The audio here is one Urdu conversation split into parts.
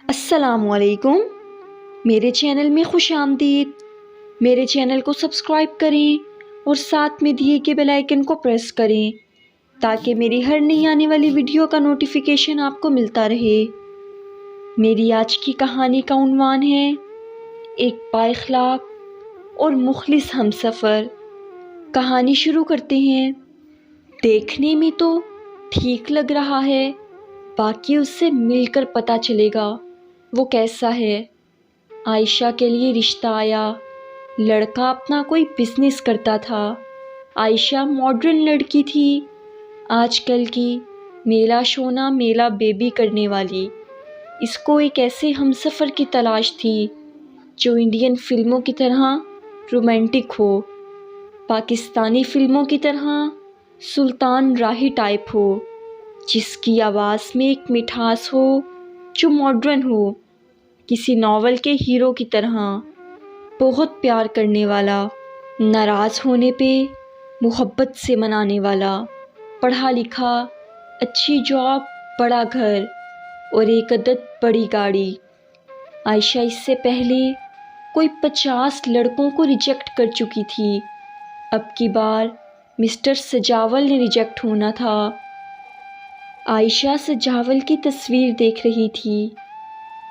السلام علیکم، میرے چینل میں خوش آمدید۔ میرے چینل کو سبسکرائب کریں اور ساتھ میں دیے کے بیل آئیکن کو پریس کریں تاکہ میری ہر نئی آنے والی ویڈیو کا نوٹیفیکیشن آپ کو ملتا رہے۔ میری آج کی کہانی کا عنوان ہے ایک بااخلاق اور مخلص ہمسفر۔ کہانی شروع کرتے ہیں۔ دیکھنے میں تو ٹھیک لگ رہا ہے، باقی اس سے مل کر پتہ چلے گا وہ کیسا ہے۔ عائشہ کے لیے رشتہ آیا۔ لڑکا اپنا کوئی بزنس کرتا تھا۔ عائشہ ماڈرن لڑکی تھی، آج کل کی میلا شونا میلا بیبی کرنے والی۔ اس کو ایک ایسے ہمسفر کی تلاش تھی جو انڈین فلموں کی طرح رومانٹک ہو، پاکستانی فلموں کی طرح سلطان راہی ٹائپ ہو، جس کی آواز میں ایک مٹھاس ہو جو ماڈرن ہو، کسی ناول کے ہیرو کی طرح بہت پیار کرنے والا، ناراض ہونے پہ محبت سے منانے والا، پڑھا لکھا، اچھی جاب، بڑا گھر اور ایک عدد بڑی گاڑی۔ عائشہ اس سے پہلے کوئی 50 لڑکوں کو ریجیکٹ کر چکی تھی، اب کی بار مسٹر سجاول نے ریجیکٹ ہونا تھا۔ عائشہ سجاول کی تصویر دیکھ رہی تھی۔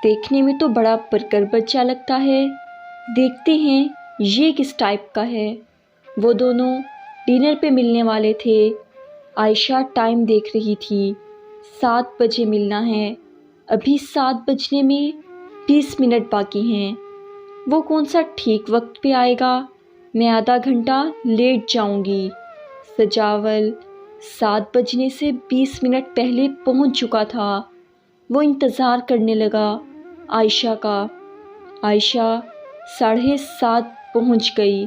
دیکھنے میں تو بڑا پرکر بچہ لگتا ہے، دیکھتے ہیں یہ کس ٹائپ کا ہے۔ وہ دونوں ڈنر پہ ملنے والے تھے۔ عائشہ ٹائم دیکھ رہی تھی، 7 بجے ملنا ہے، ابھی 7 بجنے میں 20 منٹ باقی ہیں۔ وہ کون سا ٹھیک وقت پہ آئے گا، میں آدھا گھنٹہ لیٹ جاؤں گی۔ سجاول 7 بجنے سے 20 منٹ پہلے پہنچ چکا تھا۔ وہ انتظار کرنے لگا عائشہ کا۔ عائشہ 7:30 پہنچ گئی۔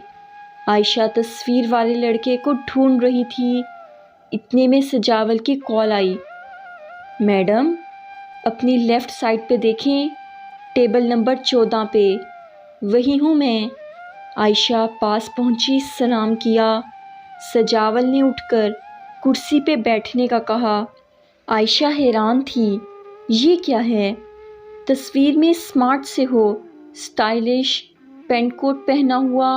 عائشہ تصویر والے لڑکے کو ڈھونڈ رہی تھی، اتنے میں سجاول کی کال آئی۔ میڈم، اپنی لیفٹ سائڈ پہ دیکھیں، ٹیبل نمبر 14 پہ۔ وہی ہوں میں۔ عائشہ پاس پہنچی، سلام کیا۔ سجاول نے اٹھ کر کرسی پہ بیٹھنے کا کہا۔ عائشہ حیران تھی، یہ کیا ہے؟ تصویر میں اسمارٹ سے ہو، اسٹائلش پینٹ کوٹ پہنا ہوا،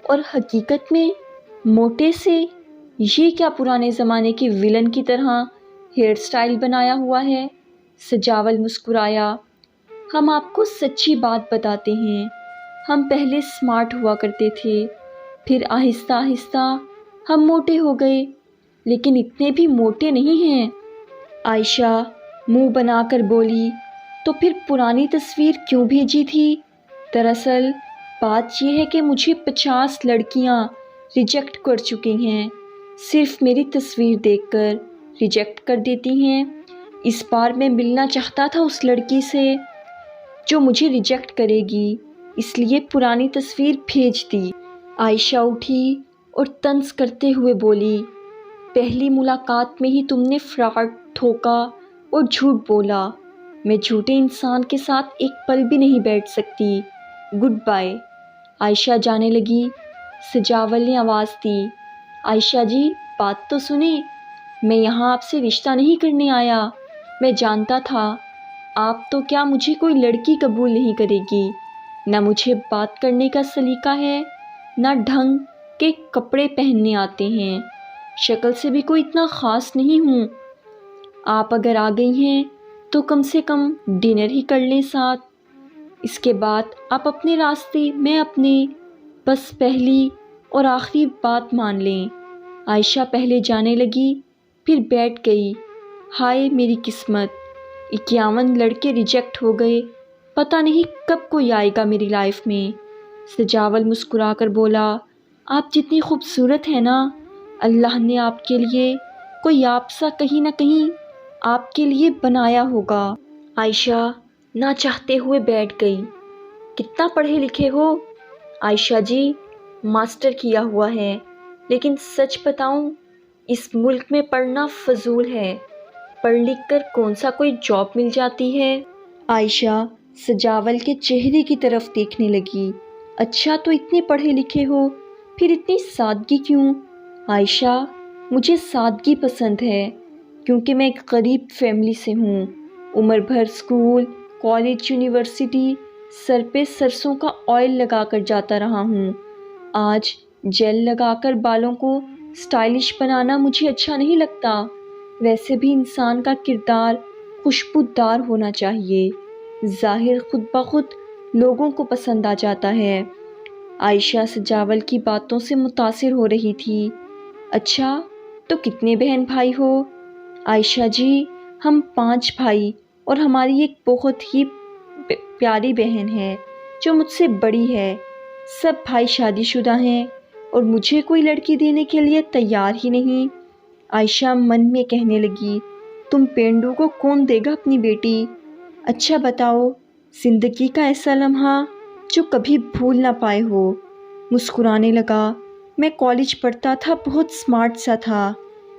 اور حقیقت میں موٹے سے، یہ کیا پرانے زمانے کی ویلن کی طرح ہیئر سٹائل بنایا ہوا ہے؟ سجاول مسکرایا۔ ہم آپ کو سچی بات بتاتے ہیں، ہم پہلے اسمارٹ ہوا کرتے تھے، پھر آہستہ آہستہ ہم موٹے ہو گئے، لیکن اتنے بھی موٹے نہیں ہیں۔ عائشہ منہ بنا کر بولی، تو پھر پرانی تصویر کیوں بھیجی تھی؟ دراصل بات یہ ہے کہ مجھے 50 لڑکیاں ریجیکٹ کر چکی ہیں، صرف میری تصویر دیکھ کر ریجیکٹ کر دیتی ہیں۔ اس بار میں ملنا چاہتا تھا اس لڑکی سے جو مجھے ریجیکٹ کرے گی، اس لیے پرانی تصویر بھیج دی۔ عائشہ اٹھی اور طنز کرتے ہوئے بولی، پہلی ملاقات میں ہی تم نے فراڈ، دھوکا اور جھوٹ بولا۔ میں جھوٹے انسان کے ساتھ ایک پل بھی نہیں بیٹھ سکتی۔ Good bye. عائشہ جانے لگی۔ سجاول نے آواز دی، عائشہ جی بات تو سنیں، میں یہاں آپ سے رشتہ نہیں کرنے آیا۔ میں جانتا تھا آپ تو کیا مجھے کوئی لڑکی قبول نہیں کرے گی، نہ مجھے بات کرنے کا سلیقہ ہے، نہ ڈھنگ کے کپڑے پہننے آتے ہیں، شکل سے بھی کوئی اتنا خاص نہیں ہوں۔ آپ اگر آ گئی ہیں تو کم سے کم ڈنر ہی کر لیں ساتھ، اس کے بعد آپ اپنے راستے، میں اپنے، بس پہلی اور آخری بات مان لیں۔ عائشہ پہلے جانے لگی، پھر بیٹھ گئی۔ ہائے میری قسمت، 51 لڑکے ریجیکٹ ہو گئے، پتہ نہیں کب کوئی آئے گا میری لائف میں۔ سجاول مسکرا کر بولا، آپ جتنی خوبصورت ہیں نا، اللہ نے آپ کے لیے کوئی آپ سا کہیں نہ کہیں آپ کے لیے بنایا ہوگا۔ عائشہ نہ چاہتے ہوئے بیٹھ گئی۔ کتنا پڑھے لکھے ہو؟ عائشہ جی ماسٹر کیا ہوا ہے، لیکن سچ بتاؤں اس ملک میں پڑھنا فضول ہے، پڑھ لکھ کر کون سا کوئی جاب مل جاتی ہے۔ عائشہ سجاول کے چہرے کی طرف دیکھنے لگی۔ اچھا تو اتنے پڑھے لکھے ہو، پھر اتنی سادگی کیوں؟ عائشہ مجھے سادگی پسند ہے، کیونکہ میں ایک غریب فیملی سے ہوں، عمر بھر اسکول، کالج یونیورسٹی سر پہ سرسوں کا آئل لگا کر جاتا رہا ہوں۔ آج جیل لگا کر بالوں کو سٹائلش بنانا مجھے اچھا نہیں لگتا۔ ویسے بھی انسان کا کردار خوشبودار ہونا چاہیے، ظاہر خود بخود لوگوں کو پسند آ جاتا ہے۔ عائشہ سجاول کی باتوں سے متاثر ہو رہی تھی۔ اچھا، تو کتنے بہن بھائی ہو؟ عائشہ جی، ہم 5 بھائی اور ہماری ایک بہت ہی پیاری بہن ہے جو مجھ سے بڑی ہے۔ سب بھائی شادی شدہ ہیں اور مجھے کوئی لڑکی دینے کے لیے تیار ہی نہیں۔ عائشہ من میں کہنے لگی، تم پینڈو کو کون دے گا اپنی بیٹی؟ اچھا بتاؤ، زندگی کا ایسا لمحہ جو کبھی بھول نہ پائے ہو۔ مسکرانے لگا۔ میں کالج پڑھتا تھا، بہت سمارٹ سا تھا۔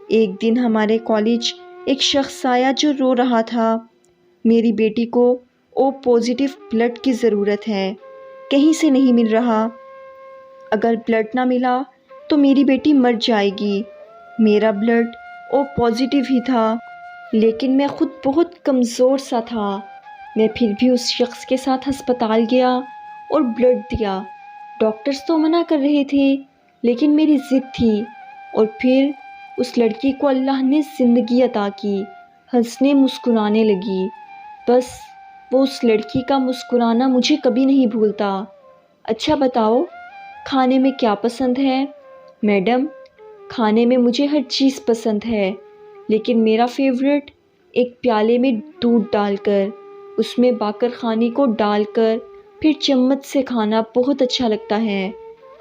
ایک دن ہمارے کالج ایک شخص آیا جو رو رہا تھا، میری بیٹی کو او پازیٹیو بلڈ کی ضرورت ہے، کہیں سے نہیں مل رہا، اگر بلڈ نہ ملا تو میری بیٹی مر جائے گی۔ میرا بلڈ او پازیٹیو ہی تھا، لیکن میں خود بہت کمزور سا تھا۔ میں پھر بھی اس شخص کے ساتھ ہسپتال گیا اور بلڈ دیا۔ ڈاکٹرز تو منع کر رہے تھے، لیکن میری ضد تھی، اور پھر اس لڑکی کو اللہ نے زندگی عطا کی، ہنسنے مسکرانے لگی۔ بس وہ اس لڑکی کا مسکرانا مجھے کبھی نہیں بھولتا۔ اچھا بتاؤ، کھانے میں کیا پسند ہے؟ میڈم، کھانے میں مجھے ہر چیز پسند ہے، لیکن میرا فیورٹ ایک پیالے میں دودھ ڈال کر اس میں باقر خانی کو ڈال کر پھر چمچ سے کھانا بہت اچھا لگتا ہے،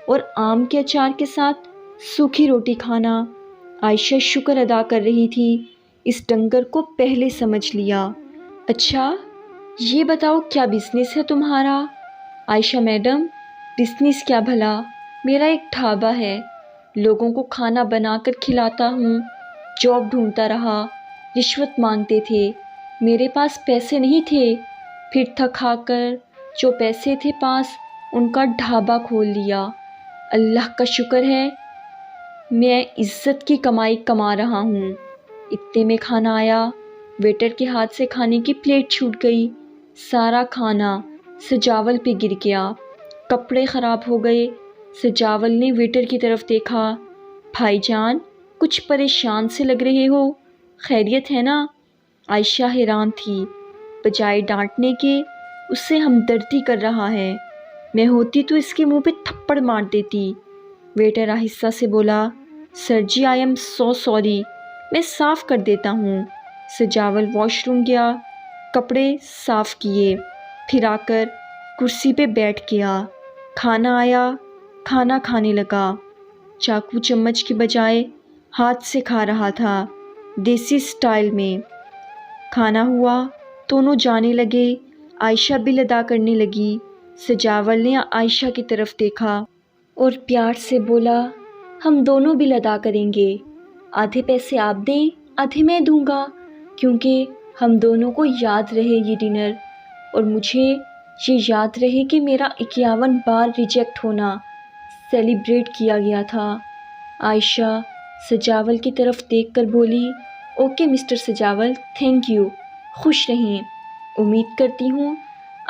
اور آم کے اچار کے ساتھ سوکھی روٹی کھانا۔ عائشہ شکر ادا کر رہی تھی، اس ڈنگر کو پہلے سمجھ لیا۔ اچھا، یہ بتاؤ کیا بزنس ہے تمہارا؟ عائشہ میڈم، بزنس کیا بھلا، میرا ایک ڈھابا ہے، لوگوں کو کھانا بنا کر کھلاتا ہوں۔ جاب ڈھونڈتا رہا، رشوت مانگتے تھے، میرے پاس پیسے نہیں تھے، پھر تھک کر جو پیسے تھے پاس ان کا ڈھابا کھول لیا۔ اللہ کا شکر ہے، میں عزت کی کمائی کما رہا ہوں۔ اتنے میں کھانا آیا، ویٹر کے ہاتھ سے کھانے کی پلیٹ چھوٹ گئی، سارا کھانا سجاول پہ گر گیا، کپڑے خراب ہو گئے۔ سجاول نے ویٹر کی طرف دیکھا، بھائی جان کچھ پریشان سے لگ رہے ہو، خیریت ہے نا؟ عائشہ حیران تھی، بجائے ڈانٹنے کے اس سے ہمدردی کر رہا ہے۔ میں ہوتی تو اس کے منہ پہ تھپڑ مار دیتی۔ ویٹر آہستہ سے بولا، سر جی آئی ایم سو سوری، میں صاف کر دیتا ہوں۔ سجاول واش روم گیا، کپڑے صاف کیے، پھر آ کر کرسی پہ بیٹھ گیا۔ کھانا آیا، کھانا کھانے لگا، چاقو چمچ کی بجائے ہاتھ سے کھا رہا تھا، دیسی سٹائل میں۔ کھانا ہوا، دونوں جانے لگے، عائشہ بل ادا کرنے لگی۔ سجاول نے عائشہ کی طرف دیکھا اور پیار سے بولا، ہم دونوں بل ادا کریں گے، آدھے پیسے آپ دیں، آدھے میں دوں گا، کیونکہ ہم دونوں کو یاد رہے یہ ڈنر، اور مجھے یہ یاد رہے کہ میرا 51 بار ریجیکٹ ہونا سیلیبریٹ کیا گیا تھا۔ عائشہ سجاول کی طرف دیکھ کر بولی، okay mister Sajawal, thank you, خوش رہیں، امید کرتی ہوں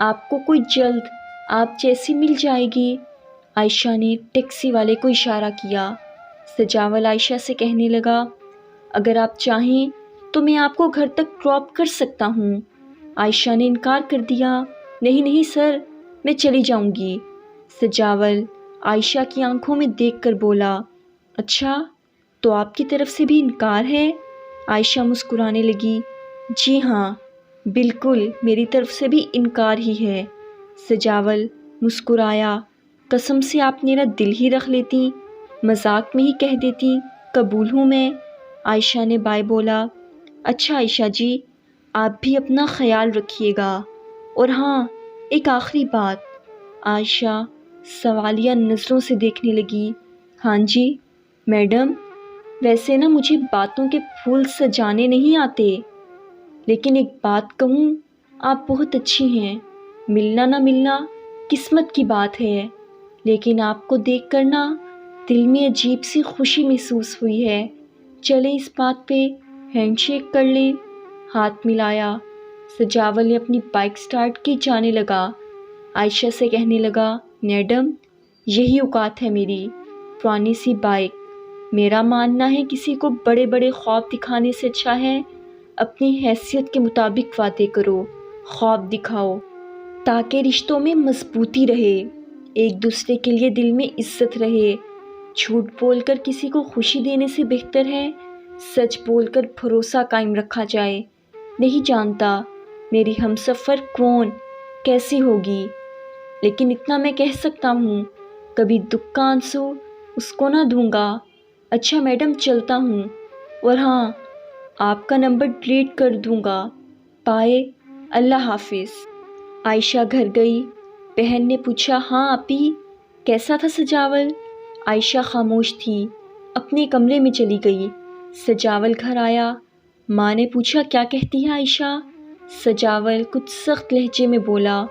آپ کو کوئی جلد آپ جیسی مل جائے گی۔ عائشہ نے ٹیکسی والے کو اشارہ کیا۔ سجاول عائشہ سے کہنے لگا، اگر آپ چاہیں تو میں آپ کو گھر تک ڈراپ کر سکتا ہوں۔ عائشہ نے انکار کر دیا، نہیں نہیں سر، میں چلی جاؤں گی۔ سجاول عائشہ کی آنکھوں میں دیکھ کر بولا، اچھا تو آپ کی طرف سے بھی انکار ہے؟ عائشہ مسکرانے لگی، جی ہاں بالکل، میری طرف سے بھی انکار ہی ہے۔ سجاول مسکرایا، قسم سے آپ میرا دل ہی رکھ لیتی، مذاق میں ہی کہہ دیتی قبول ہوں میں۔ عائشہ نے بائے بولا، اچھا عائشہ جی، آپ بھی اپنا خیال رکھیے گا، اور ہاں ایک آخری بات۔ عائشہ سوالیہ نظروں سے دیکھنے لگی، ہاں جی میڈم، ویسے نا مجھے باتوں کے پھول سجانے نہیں آتے، لیکن ایک بات کہوں، آپ بہت اچھی ہیں، ملنا نہ ملنا قسمت کی بات ہے، لیکن آپ کو دیکھ کر نا دل میں عجیب سی خوشی محسوس ہوئی ہے، چلیں اس بات پہ ہینڈ شیک کر لیں۔ ہاتھ ملایا، سجاول نے اپنی بائک سٹارٹ کی جانے لگا۔ عائشہ سے کہنے لگا، میڈم یہی اوقات ہے میری، پرانی سی بائک۔ میرا ماننا ہے کسی کو بڑے بڑے خواب دکھانے سے اچھا ہے اپنی حیثیت کے مطابق باتیں کرو، خواب دکھاؤ، تاکہ رشتوں میں مضبوطی رہے، ایک دوسرے کے لیے دل میں عزت رہے۔ جھوٹ بول کر کسی کو خوشی دینے سے بہتر ہے سچ بول کر بھروسہ قائم رکھا جائے۔ نہیں جانتا میری ہمسفر کون کیسی ہوگی، لیکن اتنا میں کہہ سکتا ہوں کبھی دکھ کا آنسو اس کو نہ دوں گا۔ اچھا میڈم چلتا ہوں، اور ہاں آپ کا نمبر ڈیلیٹ کر دوں گا، بائے، اللہ حافظ۔ عائشہ گھر گئی۔ بہن نے پوچھا، ہاں اپی کیسا تھا سجاول؟ عائشہ خاموش تھی، اپنے کمرے میں چلی گئی۔ سجاول گھر آیا۔ ماں نے پوچھا، کیا کہتی ہے عائشہ؟ سجاول کچھ سخت لہجے میں بولا،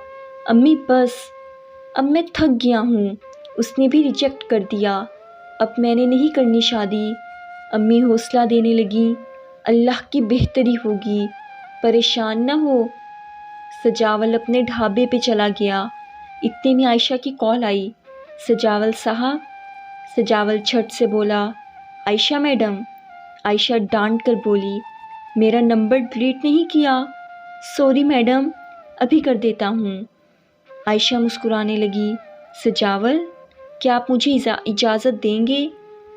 امی بس، اب میں تھک گیا ہوں، اس نے بھی ریجیکٹ کر دیا، اب میں نے نہیں کرنی شادی۔ امی حوصلہ دینے لگی، اللہ کی بہتری ہوگی، پریشان نہ ہو۔ سجاول اپنے ڈھابے پہ چلا گیا۔ اتنے میں عائشہ کی کال آئی، سجاول صاحب۔ سجاول جھٹ سے بولا، عائشہ میڈم۔ عائشہ ڈانٹ کر بولی، میرا نمبر ڈیلیٹ نہیں کیا؟ سوری میڈم، ابھی کر دیتا ہوں۔ عائشہ مسکرانے لگی، سجاول کیا آپ مجھے اجازت دیں گے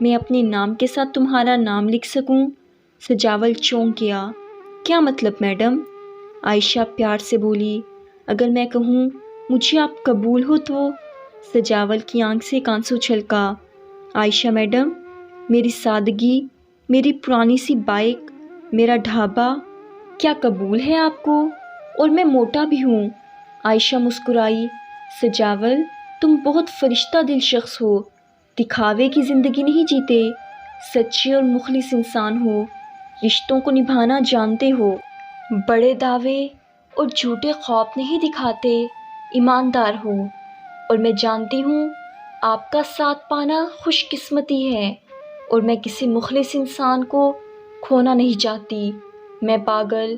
میں اپنے نام کے ساتھ تمہارا نام لکھ سکوں؟ سجاول چونک گیا، کیا مطلب میڈم؟ عائشہ پیار سے بولی، اگر میں کہوں مجھے آپ قبول ہو تو؟ سجاول کی آنکھ سے ایک آنسو چھلکا، عائشہ میڈم میری سادگی، میری پرانی سی بائک، میرا ڈھابا کیا قبول ہے آپ کو؟ اور میں موٹا بھی ہوں۔ عائشہ مسکرائی، سجاول تم بہت فرشتہ دل شخص ہو، دکھاوے کی زندگی نہیں جیتے، سچے اور مخلص انسان ہو، رشتوں کو نبھانا جانتے ہو، بڑے دعوے اور جھوٹے خواب نہیں دکھاتے، ایماندار ہو، اور میں جانتی ہوں آپ کا ساتھ پانا خوش قسمتی ہے، اور میں کسی مخلص انسان کو کھونا نہیں چاہتی۔ میں پاگل،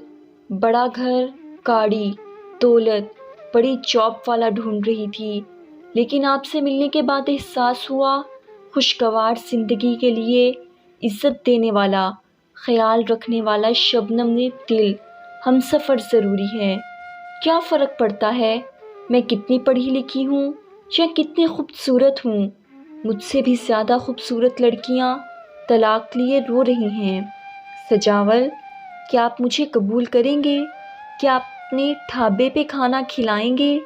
بڑا گھر، گاڑی، دولت، بڑی جاب والا ڈھونڈ رہی تھی، لیکن آپ سے ملنے کے بعد احساس ہوا خوشگوار زندگی کے لیے عزت دینے والا، خیال رکھنے والا شبنم دل ہمسفر ضروری ہے۔ کیا فرق پڑتا ہے میں کتنی پڑھی لکھی ہوں یا کتنی خوبصورت ہوں، مجھ سے بھی زیادہ خوبصورت لڑکیاں طلاق لیے رو رہی ہیں۔ سجاول کیا آپ مجھے قبول کریں گے؟ کیا آپ اپنے ڈھابے پہ کھانا کھلائیں گے؟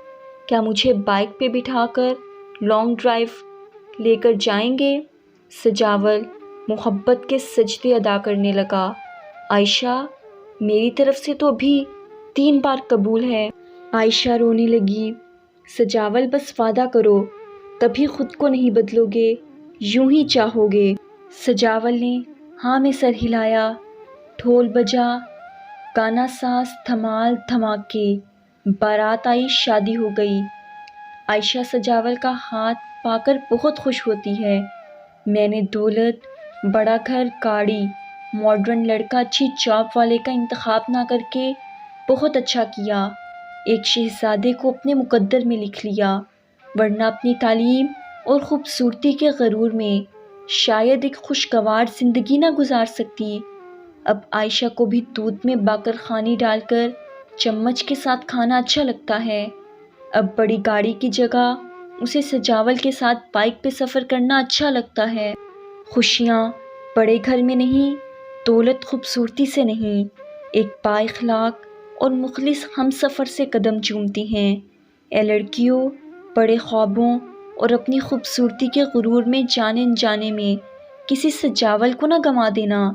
کیا مجھے بائک پہ بٹھا کر لانگ ڈرائیو لے کر جائیں گے؟ سجاول محبت کے سجدے ادا کرنے لگا، عائشہ میری طرف سے تو ابھی 3 بار قبول ہے۔ عائشہ رونے لگی، سجاول بس وعدہ کرو، کبھی خود کو نہیں بدلو گے، یوں ہی چاہو گے۔ سجاول نے ہاں میں سر ہلایا۔ ڈھول بجا، گانا ساز، دھمال دھماکے، بارات آئی، شادی ہو گئی۔ عائشہ سجاول کا ہاتھ پا کر بہت خوش ہوتی ہے۔ میں نے دولت، بڑا گھر، گاڑی، ماڈرن لڑکا، اچھی جاب والے کا انتخاب نہ کر کے بہت اچھا کیا، ایک شہزادے کو اپنے مقدر میں لکھ لیا، ورنہ اپنی تعلیم اور خوبصورتی کے غرور میں شاید ایک خوشگوار زندگی نہ گزار سکتی۔ اب عائشہ کو بھی دودھ میں باقر خانی ڈال کر چمچ کے ساتھ کھانا اچھا لگتا ہے۔ اب بڑی گاڑی کی جگہ اسے سجاول کے ساتھ بائک پہ سفر کرنا اچھا لگتا ہے۔ خوشیاں بڑے گھر میں نہیں، دولت خوبصورتی سے نہیں، ایک با اخلاق اور مخلص ہم سفر سے قدم چومتی ہیں۔ اے لڑکیوں، بڑے خوابوں اور اپنی خوبصورتی کے غرور میں جانے انجانے میں کسی سجاول کو نہ گنوا دینا۔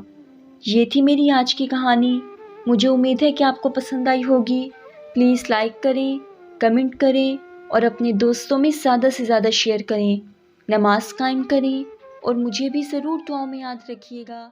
یہ تھی میری آج کی کہانی۔ مجھے امید ہے کہ آپ کو پسند آئی ہوگی۔ پلیز لائک کریں، کمنٹ کریں اور اپنے دوستوں میں زیادہ سے زیادہ شیئر کریں۔ نماز قائم کریں اور مجھے بھی ضرور دعاؤں میں یاد رکھیے گا۔